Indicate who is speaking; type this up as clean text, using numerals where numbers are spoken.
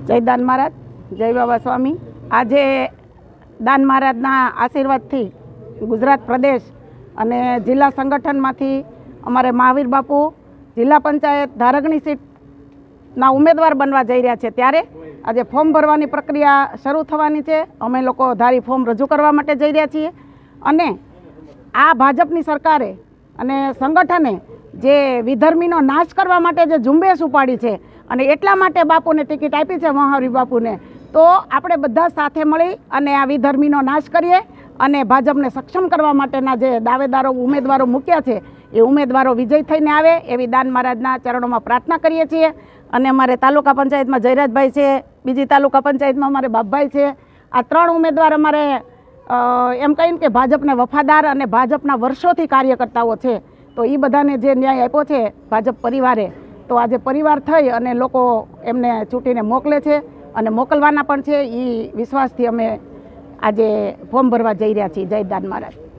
Speaker 1: જય દાન મહારાજ, જય બાબા સ્વામી। આજે દાન મહારાજના આશીર્વાદથી ગુજરાત પ્રદેશ અને જિલ્લા સંગઠનમાંથી અમારે મહાવીર બાપુ જિલ્લા પંચાયત ધારગણી સીટના ઉમેદવાર બનવા જઈ રહ્યા છે, ત્યારે આજે ફોર્મ ભરવાની પ્રક્રિયા શરૂ થવાની છે। અમે લોકો ધારી ફોર્મ રજૂ કરવા માટે જઈ રહ્યા છીએ અને આ ભાજપની સરકારે અને સંગઠને જે વિધર્મીનો નાશ કરવા માટે જે ઝુંબેશ ઉપાડી છે અને એટલા માટે બાપુને ટિકિટ આપી છે, મહાવીર બાપુને, તો આપણે બધા સાથે મળી અને આ વિધર્મીનો નાશ કરીએ અને ભાજપને સક્ષમ કરવા માટેના જે દાવેદારો ઉમેદવારો મૂક્યા છે એ ઉમેદવારો વિજય થઈને આવે એવી દાન મહારાજના ચરણોમાં પ્રાર્થના કરીએ છીએ। અને અમારે તાલુકા પંચાયતમાં જયરાજભાઈ છે, બીજી તાલુકા પંચાયતમાં અમારે બાપભાઈ છે। આ ત્રણ ઉમેદવાર અમારે એમ કહીને કે ભાજપને વફાદાર અને ભાજપના વર્ષોથી કાર્યકર્તાઓ છે, તો એ બધાને જે ન્યાય આપ્યો છે ભાજપ પરિવારે, તો આજે પરિવાર થઈ અને લોકો એમને ચૂંટીને મોકલે છે અને મોકલવાના પણ છે। એ વિશ્વાસથી અમે આજે ફોર્મ ભરવા જઈ રહ્યા છીએ। જય દાન મહારાજ।